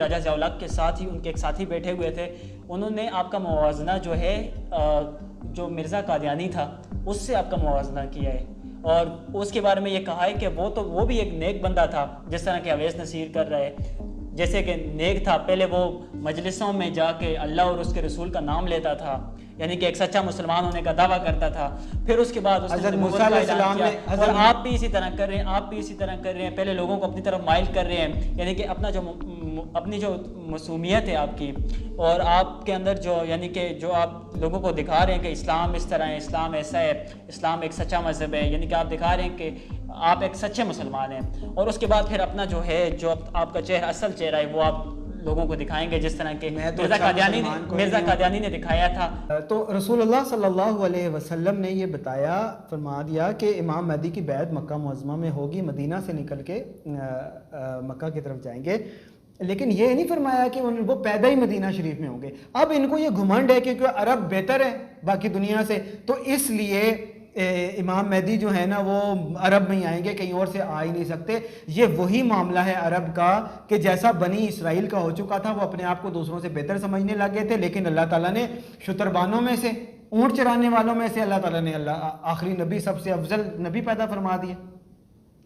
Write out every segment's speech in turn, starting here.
راجہ ضیاء الحق کے ساتھ ہی ان کے ایک ساتھی بیٹھے ہوئے تھے، انہوں نے آپ کا موازنہ جو ہے جو مرزا قادیانی تھا اس سے آپ کا موازنہ کیا ہے، اور اس کے بارے میں یہ کہا ہے کہ وہ بھی ایک نیک بندہ تھا، جس طرح کہ اویس نصیر کر رہے، جیسے کہ نیک تھا، پہلے وہ مجلسوں میں جا کے اللہ اور اس کے رسول کا نام لیتا تھا، یعنی کہ ایک سچا مسلمان ہونے کا دعویٰ کرتا تھا، پھر اس کے بعد اس نے نبوت کا اعلان کیا، اور آپ بھی اسی طرح کر رہے ہیں، پہلے لوگوں کو اپنی طرف مائل کر رہے ہیں، یعنی کہ اپنی جو معصومیت ہے آپ کی، اور آپ کے اندر جو یعنی کہ جو آپ لوگوں کو دکھا رہے ہیں کہ اسلام اس طرح ہے، اسلام ایسا ہے، اسلام ایک سچا مذہب ہے، یعنی کہ آپ دکھا رہے ہیں کہ آپ ایک سچے مسلمان ہیں، اور اس کے بعد پھر اپنا جو ہے جو آپ کا چہرہ اصل چہرہ ہے وہ آپ لوگوں کو دکھائیں گے، جس طرح کہ مرزا قادیانی نے دکھایا تھا۔ تو رسول اللہ صلی اللہ علیہ وسلم نے یہ فرما دیا کہ امام مہدی کی بیعت مکہ معظمہ میں ہوگی، مدینہ سے نکل کے مکہ کی طرف جائیں گے، لیکن یہ نہیں فرمایا کہ وہ پیدا ہی مدینہ شریف میں ہوں گے۔ اب ان کو یہ گھمنڈ ہے کہ عرب بہتر ہے باقی دنیا سے، تو اس لیے امام مہدی جو ہے نا وہ عرب میں ہی آئیں گے، کہیں اور سے آ ہی نہیں سکتے۔ یہ وہی معاملہ ہے عرب کا کہ جیسا بنی اسرائیل کا ہو چکا تھا، وہ اپنے آپ کو دوسروں سے بہتر سمجھنے لگے تھے، لیکن اللہ تعالیٰ نے شتربانوں میں سے، اونٹ چرانے والوں میں سے اللہ تعالیٰ نے آخری نبی، سب سے افضل نبی پیدا فرما دیا۔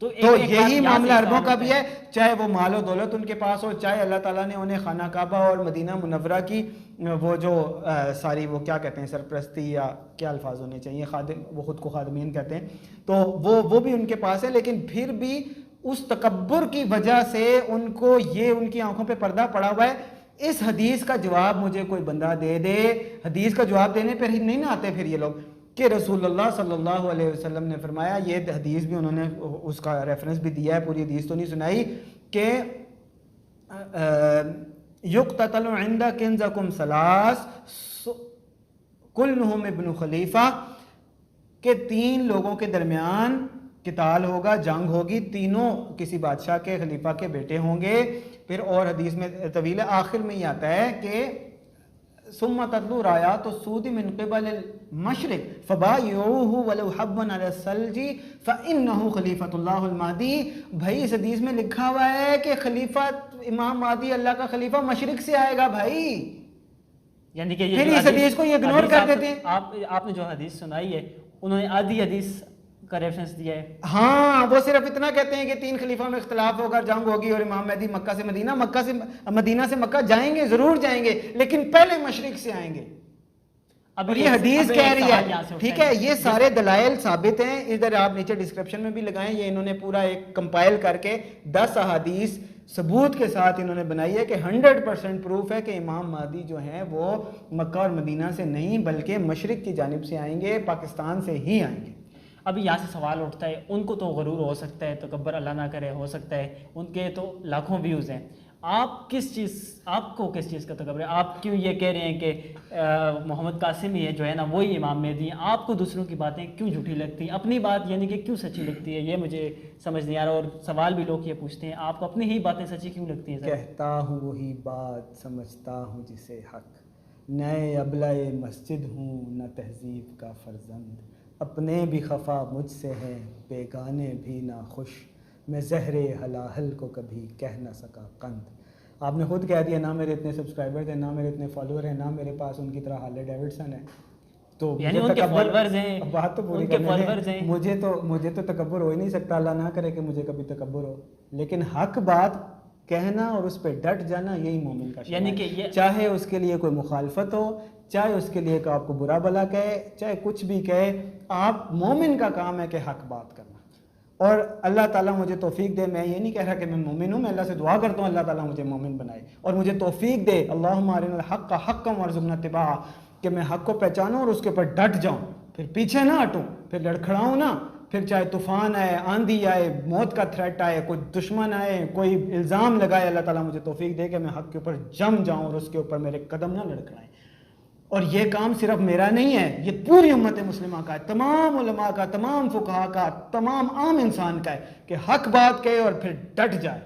تو یہی معاملہ عربوں کا بھی ہے، چاہے وہ مال و دولت ان کے پاس ہو، چاہے اللہ تعالیٰ نے انہیں خانہ کعبہ اور مدینہ منورہ کی وہ جو ساری وہ کیا کہتے ہیں سرپرستی یا کیا الفاظ ہونے چاہیے، خادم، وہ خود کو خادمین کہتے ہیں، تو وہ بھی ان کے پاس ہے، لیکن پھر بھی اس تکبر کی وجہ سے ان کو یہ ان کی آنکھوں پہ پردہ پڑا ہوا ہے۔ اس حدیث کا جواب مجھے کوئی بندہ دے دے، حدیث کا جواب دینے پہ نہیں نہ آتے پھر یہ لوگ، کہ رسول اللہ صلی اللہ علیہ وسلم نے فرمایا، یہ حدیث بھی انہوں نے اس کا ریفرنس بھی دیا ہے، پوری حدیث تو نہیں سنائی، کہ یقتتل عند کنزکم ثلاث کلہم ابن خلیفہ، کہ 3 لوگوں کے درمیان قتال ہوگا، جنگ ہوگی، تینوں کسی بادشاہ کے خلیفہ کے بیٹے ہوں گے۔ پھر اور حدیث میں طویل آخر میں یہ آتا ہے کہ ثم تتلو رایات السود من قبل المشرق فبایعوہ ولو حبا علی الثلج فانہ خلیفۃ اللہ المہدی۔ بھائی اس حدیث میں لکھا ہوا ہے کہ خلیفہ امام مہدی اللہ کا خلیفہ مشرق سے آئے گا بھائی، یعنی کہ پھر اس حدیث کو یہ اگنور کر دیتے ہیں۔ آپ نے جو حدیث سنائی ہے انہوں نے آدھی حدیث کا ریفرنس دیا ہے، ہاں وہ صرف اتنا کہتے ہیں کہ 3 خلیفہ میں اختلاف ہوگا، جنگ ہوگی، اور امام مہدی مکہ سے مدینہ، مدینہ سے مکہ جائیں گے، ضرور جائیں گے، لیکن پہلے مشرق سے آئیں گے۔ اب یہ حدیث کہہ رہی ہے، ٹھیک ہے، یہ سارے دلائل ثابت ہیں، ادھر آپ نیچے ڈسکرپشن میں بھی لگائیں، یہ انہوں نے پورا ایک کمپائل کر کے 10 احادیث ثبوت کے ساتھ انہوں نے بنائی ہے کہ 100% پروف ہے کہ امام مہدی جو ہیں وہ مکہ اور مدینہ سے نہیں بلکہ مشرق کی جانب سے آئیں گے، پاکستان سے ہی آئیں گے۔ ابھی یہاں سے سوال اٹھتا ہے، ان کو تو غرور ہو سکتا ہے، تکبر اللہ نہ کرے ہو سکتا ہے، ان کے تو لاکھوں ویوز ہیں، آپ کو کس چیز کا تکبر ہے؟ آپ کیوں یہ کہہ رہے ہیں کہ محمد قاسم ہی ہے جو ہے نا وہی امام مہدی ہیں؟ آپ کو دوسروں کی باتیں کیوں جھوٹی لگتی ہیں؟ اپنی بات یعنی کہ کیوں سچی لگتی ہے؟ یہ مجھے سمجھ نہیں آ رہا، اور سوال بھی لوگ یہ پوچھتے ہیں آپ کو اپنی ہی باتیں سچی کیوں لگتی ہیں؟ کہتا ہوں وہی بات، سمجھتا ہوں جسے حق، نئے ابلہ مسجد ہوں نہ تہذیب کا فرزند، اپنے بھی خفا مجھ سے ہیں بیگانے بھی نہ خوش، میں زہر حلاحل کو کبھی کہہ نہ سکا قند۔ آپ نے خود کہہ دیا نہ میرے اتنے سبسکرائبر ہیں، نہ میرے اتنے فالوور ہیں، نہ میرے پاس ان کی طرح ہارلے ڈیوڈسن ہے، تو یعنی ان کے فالوورز ہیں، بات تو پوری کرنے مجھے تو تکبر ہو ہی نہیں سکتا، اللہ نہ کرے کہ مجھے کبھی تکبر ہو، لیکن حق بات کہنا اور اس پہ ڈٹ جانا یہی مومن کا شان ہے، یعنی کہ چاہے اس کے لیے کوئی مخالفت ہو، چاہے اس کے لیے کہ آپ کو برا بھلا کہے، چاہے کچھ بھی کہے، آپ مومن کا کام ہے کہ حق بات کرنا۔ اور اللہ تعالیٰ مجھے توفیق دے، میں یہ نہیں کہہ رہا کہ میں مومن ہوں، میں اللہ سے دعا کرتا ہوں اللہ تعالیٰ مجھے مومن بنائے اور مجھے توفیق دے، اللہم ارنا الحق حقا وارزقنا اتباعہ، کہ میں حق کو پہچانوں اور اس کے اوپر ڈٹ جاؤں، پھر پیچھے نہ ہٹوں، پھر لڑکھڑاؤں نہ، پھر چاہے طوفان آئے، آندھی آئے، موت کا تھریٹ آئے، کوئی دشمن آئے، کوئی الزام لگائے، اللہ تعالیٰ مجھے توفیق دے کہ میں حق کے اوپر جم جاؤں اور اس کے اوپر میرے قدم نہ لڑکھڑائیں۔ اور یہ کام صرف میرا نہیں ہے، یہ پوری امت مسلمہ کا ہے، تمام علماء کا، تمام فقہاء کا، تمام عام انسان کا ہے کہ حق بات کہے اور پھر ڈٹ جائے،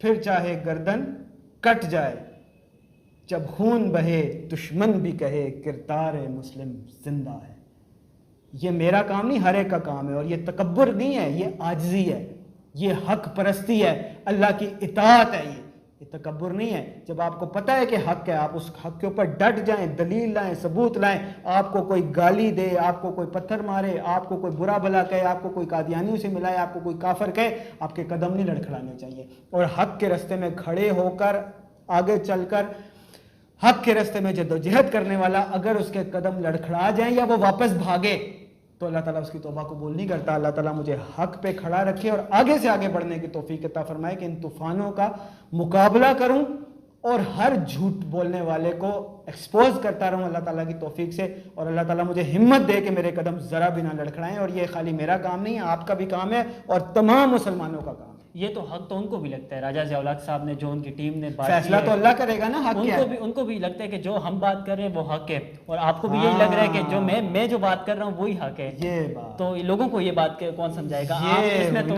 پھر چاہے گردن کٹ جائے، جب خون بہے دشمن بھی کہے کردار مسلم زندہ ہے۔ یہ میرا کام نہیں، ہر ایک کا کام ہے، اور یہ تکبر نہیں ہے، یہ عاجزی ہے، یہ حق پرستی ہے، اللہ کی اطاعت ہے، یہ تکبر نہیں ہے. جب آپ کو پتہ ہے کہ حق ہے آپ اس حق کے اوپر ڈٹ جائیں, دلیل لائیں, ثبوت لائیں. آپ کو کوئی گالی دے, آپ کو کوئی پتھر مارے, آپ کو کوئی برا بھلا کہے, آپ کو کوئی قادیانیوں سے ملائے, آپ کو کوئی کافر کہے, آپ کے قدم نہیں لڑکھڑانے چاہیے. اور حق کے راستے میں کھڑے ہو کر آگے چل کر حق کے راستے میں جدوجہد کرنے والا اگر اس کے قدم لڑکھڑا جائیں یا وہ واپس بھاگے تو اللہ تعالیٰ اس کی توبہ قبول نہیں کرتا. اللہ تعالیٰ مجھے حق پہ کھڑا رکھے اور آگے سے آگے بڑھنے کی توفیق عطا فرمائے کہ ان طوفانوں کا مقابلہ کروں اور ہر جھوٹ بولنے والے کو ایکسپوز کرتا رہوں اللہ تعالیٰ کی توفیق سے. اور اللہ تعالیٰ مجھے ہمت دے کہ میرے قدم ذرا بھی نہ لڑکھڑائیں. اور یہ خالی میرا کام نہیں ہے, آپ کا بھی کام ہے اور تمام مسلمانوں کا کام ہے. یہ تو حق تو ان کو بھی لگتا ہے, راجہ ضیاء الحق صاحب نے جو ان کی ٹیم نے بات فیصلہ تو اللہ کرے گا نا, حق کیا ہے. ان کو بھی لگتا ہے کہ جو ہم بات کر رہے ہیں وہ حق ہے, اور آپ کو بھی یہی لگ رہا ہے کہ جو میں جو بات کر رہا ہوں وہی حق ہے. یہ بات تو لوگوں کو یہ بات کون سمجھائے گا؟ اس میں تو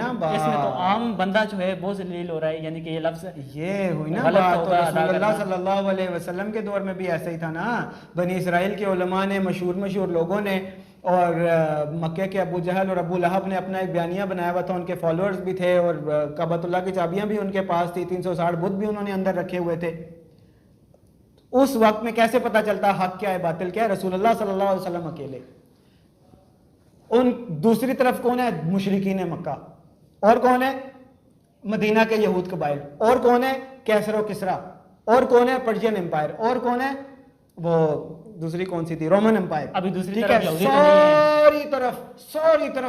عام بندہ جو ہے وہ ذلیل ہو رہا ہے. یعنی کہ یہ لفظ یہ ہوئی نا بات. تو رسول اللہ صلی اللہ علیہ وسلم کے دور میں بھی ایسا ہی تھا نا. بنی اسرائیل کے علماء نے, مشہور لوگوں نے, اور مکہ کے ابو جہل اور ابو لہب نے اپنا ایک بیانیہ بنایا ہوا تھا. ان کے فالوورز بھی تھے اور کعبۃ اللہ کی چابیاں بھی ان کے پاس تھی. 360 بت بھی انہوں نے اندر رکھے ہوئے تھے. اس وقت میں کیسے پتا چلتا حق کیا ہے باطل کیا ہے؟ رسول اللہ صلی اللہ علیہ وسلم اکیلے. ان دوسری طرف کون ہے؟ مشرکین مکہ. اور کون ہے؟ مدینہ کے یہود قبائل. اور کون ہے؟ کیسر و کسرا. اور کون ہے؟ Persian Empire. اور کون ہے؟ وہ دوسری کون سی تھی؟ Roman Empire. ابھی دوسری ٹھیک طرف ہے,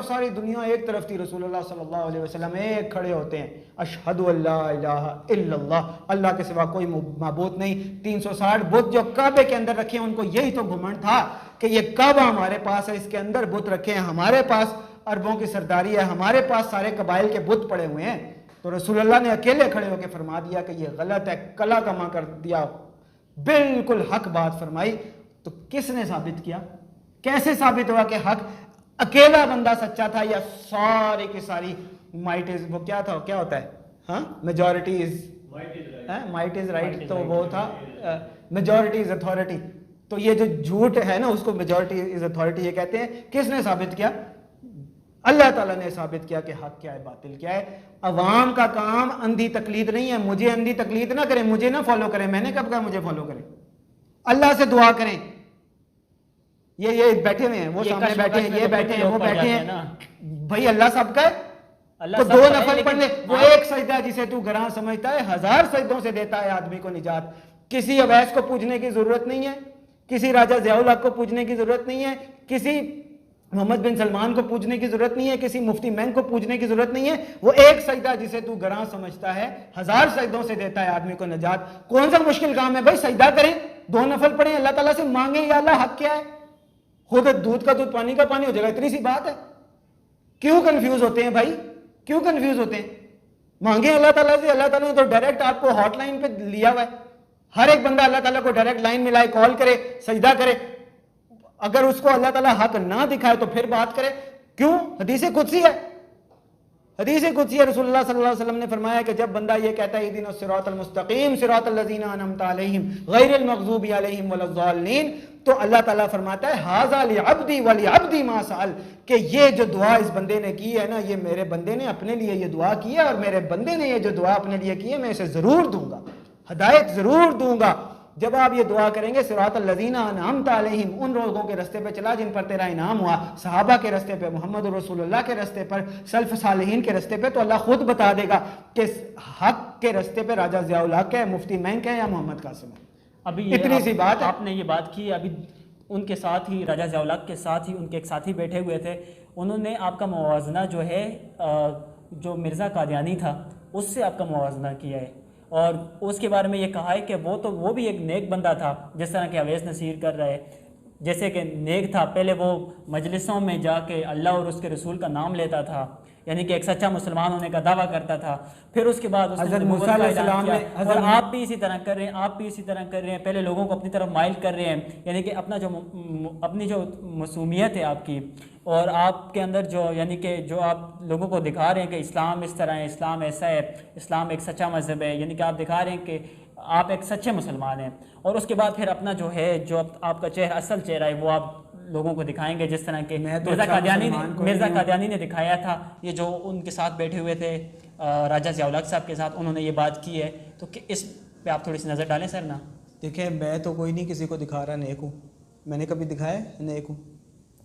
ساری دنیا ایک طرف تھی. رسول اللہ صلی اللہ علیہ وسلم ایک کھڑے ہوتے ہیں, اشہد ان لا الہ الا اللہ, اللہ کے سوا کوئی معبود نہیں. 360 بت جو کعبے کے اندر رکھے ہیں, ان کو یہی تو گھمنڈ تھا کہ یہ کعبہ ہمارے پاس ہے, اس کے اندر بت رکھے ہیں, ہمارے پاس عربوں کی سرداری ہے, ہمارے پاس سارے قبائل کے بت پڑے ہوئے ہیں. تو رسول اللہ نے اکیلے کھڑے ہو کے فرما دیا کہ یہ غلط ہے, کلا کما کر دیا, بالکل حق بات فرمائی. تو کس نے ثابت کیا؟ کیسے ثابت ہوا کہ حق اکیلا بندہ سچا تھا یا ساری کی ساری مائٹ از, وہ کیا تھا, کیا ہوتا ہے, ہاں, majority is might is right, تو وہ تھا میجورٹی از اتھارٹی. تو یہ جو جھوٹ ہے نا اس کو میجورٹی از اتھارٹی یہ کہتے ہیں. کس نے ثابت کیا؟ اللہ تعالیٰ نے ثابت کیا کہ حق کیا ہے باطل کیا ہے. عوام کا کام اندھی تقلید نہیں ہے. مجھے اندھی تقلید نہ کریں, مجھے نہ فالو کریں. میں نے کب کہا مجھے فالو کریں؟ اللہ سے دعا کریں. یہ بیٹھے ہوئے ہیں, وہ سامنے بیٹھے ہیں, یہ بیٹھے ہیں, وہ بیٹھے ہیں. بھائی اللہ سب کا ہے, تو 2 نفل پڑھ لے. وہ ایک سجدہ جسے تو گراں سمجھتا ہے 1000 سجدوں سے دیتا ہے آدمی کو نجات. کسی اویس کو پوجنے کی ضرورت نہیں ہے, کسی راجہ ضیاء الحق کو پوجنے کی ضرورت نہیں ہے, کسی محمد بن سلمان کو پوجنے کی ضرورت نہیں ہے, کسی مفتی مینگ کو پوجنے کی ضرورت نہیں ہے. وہ ایک سجدہ جسے تو گراں سمجھتا ہے 1000 سجدوں سے دیتا ہے آدمی کو نجات. کون سا مشکل کام ہے بھائی؟ سجدہ کریں, 2 نفل پڑھیں, اللہ تعالیٰ سے مانگیں یا اللہ حق کیا ہے. خود دودھ کا دودھ پانی کا پانی ہو جائے گا, اتنی سی بات ہے. کیوں کنفیوز ہوتے ہیں بھائی, کیوں کنفیوز ہوتے ہیں؟ مانگیں اللہ تعالیٰ سے. اللہ تعالیٰ نے تو ڈائریکٹ آپ کو ہاٹ لائن پہ لیا ہوا ہے. ہر ایک بندہ اللہ تعالیٰ کو ڈائریکٹ لائن ملائے, کال کرے, سجدہ کرے. اگر اس کو اللہ تعالیٰ حق نہ دکھائے تو پھر بات کرے. کیوں؟ حدیث قدسی ہے, حدیث قدسی ہے. رسول اللہ صلی اللہ علیہ وسلم نے فرمایا کہ جب بندہ یہ کہتا ہے اہدنا الصراط المستقیم صراط الذین انعمت علیہم غیر المغضوب علیہم ولا الضالین, تو اللہ تعالیٰ فرماتا ہے ھذا لعبدی ولعبدی ما سأل, کہ یہ جو دعا اس بندے نے کی ہے نا, یہ میرے بندے نے اپنے لیے یہ دعا کی ہے, اور میرے بندے نے یہ جو دعا اپنے لیے کی ہے میں اسے ضرور دوں گا, ہدایت ضرور دوں گا. جب آپ یہ دعا کریں گے صراط الذین انعمت علیہم, ان لوگوں کے راستے پہ چلا جن پر تیرا انعام ہوا, صحابہ کے راستے پہ, محمد رسول اللہ کے راستے پر, سلف صالحین کے راستے پہ, تو اللہ خود بتا دے گا کہ حق کے راستے پہ راجہ ضیاء الحق ہے, مفتی مینگ ہے یا محمد قاسم ہے. ابھی اتنی سی بات ہے. آپ نے یہ بات کی. ابھی ان کے ساتھ ہی راجہ ضیاء الحق کے ساتھ ہی ان کے ایک ساتھی بیٹھے ہوئے تھے, انہوں نے آپ کا موازنہ جو ہے جو مرزا قادیانی تھا اس سے آپ کا موازنہ کیا ہے, اور اس کے بارے میں یہ کہا ہے کہ وہ بھی ایک نیک بندہ تھا, جس طرح کہ اویس نصیر کر رہے, جیسے کہ نیک تھا. پہلے وہ مجلسوں میں جا کے اللہ اور اس کے رسول کا نام لیتا تھا, یعنی کہ ایک سچا مسلمان ہونے کا دعویٰ کرتا تھا. پھر اس کے بعد اس نے نبوت کا اعلان کیا, اور آپ بھی اسی طرح کر رہے ہیں, پہلے لوگوں کو اپنی طرف مائل کر رہے ہیں, یعنی کہ اپنی جو معصومیت ہے آپ کی, اور آپ کے اندر جو یعنی کہ جو آپ لوگوں کو دکھا رہے ہیں کہ اسلام اس طرح ہے, اسلام ایسا ہے, اسلام ایک سچا مذہب ہے, یعنی کہ آپ دکھا رہے ہیں کہ آپ ایک سچے مسلمان ہیں. اور اس کے بعد پھر اپنا جو ہے جو آپ کا چہرہ اصل چہرہ ہے وہ آپ لوگوں کو دکھائیں گے, جس طرح کہ مرزا قادیانی نے دکھایا تھا. یہ جو ان کے ساتھ بیٹھے ہوئے تھے راجہ ضیاء الحق صاحب کے ساتھ, انہوں نے یہ بات کی ہے. تو اس پہ آپ تھوڑی سی نظر ڈالیں سر نا. دیکھیں میں تو کوئی نہیں کسی کو دکھا رہا نیک ہوں, میں نے کبھی دکھایا نیک ہوں؟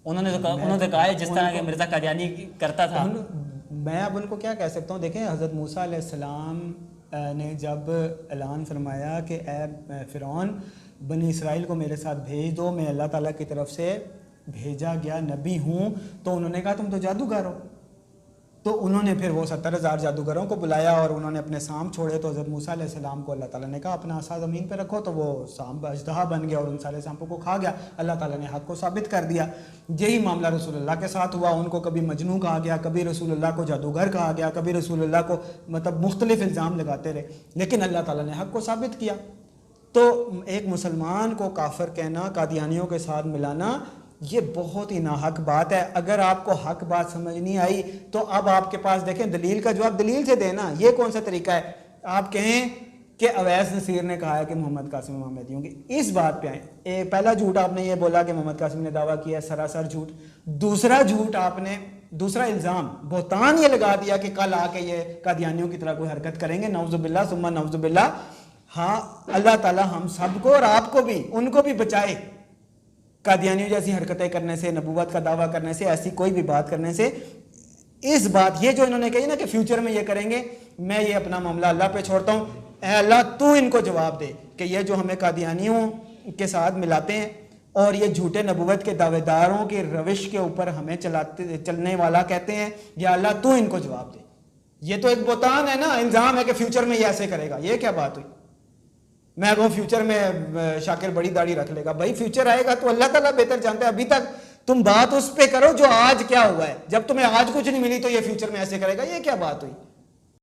انہوں نے تو کہا ہے جس طرح کہ مرزا قادیانی کرتا تھا. میں اب ان کو کیا کہہ سکتا ہوں؟ دیکھیں حضرت موسیٰ علیہ السلام نے جب اعلان فرمایا کہ اے فرعون بنی اسرائیل کو میرے ساتھ بھیج دو, میں اللہ تعالیٰ کی طرف سے بھیجا گیا نبی ہوں, تو انہوں نے کہا تم تو جادوگر ہو. تو انہوں نے پھر وہ 70,000 جادوگروں کو بلایا اور انہوں نے اپنے سام چھوڑے. تو حضرت موسیٰ علیہ السلام کو اللہ تعالیٰ نے کہا اپنا عصا زمین پہ رکھو, تو وہ سام اژدہا بن گیا اور ان سارے سانپوں کو کھا گیا. اللہ تعالیٰ نے حق کو ثابت کر دیا. یہی معاملہ رسول اللہ کے ساتھ ہوا, ان کو کبھی مجنوں کہا گیا, کبھی رسول اللہ کو جادوگر کہا گیا, کبھی رسول اللہ کو مطلب مختلف الزام لگاتے رہے, لیکن اللہ تعالیٰ نے حق کو ثابت کیا. تو ایک مسلمان کو کافر کہنا, قادیانیوں کے ساتھ ملانا, یہ بہت ہی ناحق بات ہے. اگر آپ کو حق بات سمجھ نہیں آئی تو اب آپ کے پاس دیکھیں دلیل کا جواب دلیل سے دینا. یہ کون سا طریقہ ہے؟ آپ کہیں کہ اویس نصیر نے کہا ہے کہ محمد قاسم امام مہدی ہوں گے, اس بات پہ آئیں. پہلا جھوٹ آپ نے یہ بولا کہ محمد قاسم نے دعویٰ کیا ہے, سراسر جھوٹ. دوسرا جھوٹ آپ نے, دوسرا الزام بہتان یہ لگا دیا کہ کل آ کے یہ قادیانیوں کی طرح کوئی حرکت کریں گے, نعوذ باللہ ثم نعوذ باللہ. ہاں اللہ تعالیٰ ہم سب کو اور آپ کو بھی, ان کو بھی بچائے قادیانیوں جیسی حرکتیں کرنے سے, نبوت کا دعویٰ کرنے سے, ایسی کوئی بھی بات کرنے سے. اس بات یہ جو انہوں نے کہی نا کہ فیوچر میں یہ کریں گے, میں یہ اپنا معاملہ اللہ پہ چھوڑتا ہوں. اے اللہ تو ان کو جواب دے کہ یہ جو ہمیں قادیانیوں کے ساتھ ملاتے ہیں اور یہ جھوٹے نبوت کے دعوے داروں کی روش کے اوپر ہمیں چلنے والا کہتے ہیں, یا اللہ تو ان کو جواب دے. یہ تو ایک بہتان ہے نا, الزام ہے کہ فیوچر میں یہ ایسے کرے گا. یہ کیا بات ہوئی؟ میں کہوں فیوچر میں شاکر بڑی داڑھی رکھ لے گا. بھائی فیوچر آئے گا تو اللہ تعالیٰ بہتر جانتا ہے. ابھی تک تم بات اس پہ کرو جو آج کیا ہوا ہے. جب تمہیں آج کچھ نہیں ملی تو یہ فیوچر میں ایسے کرے گا, یہ کیا بات ہوئی؟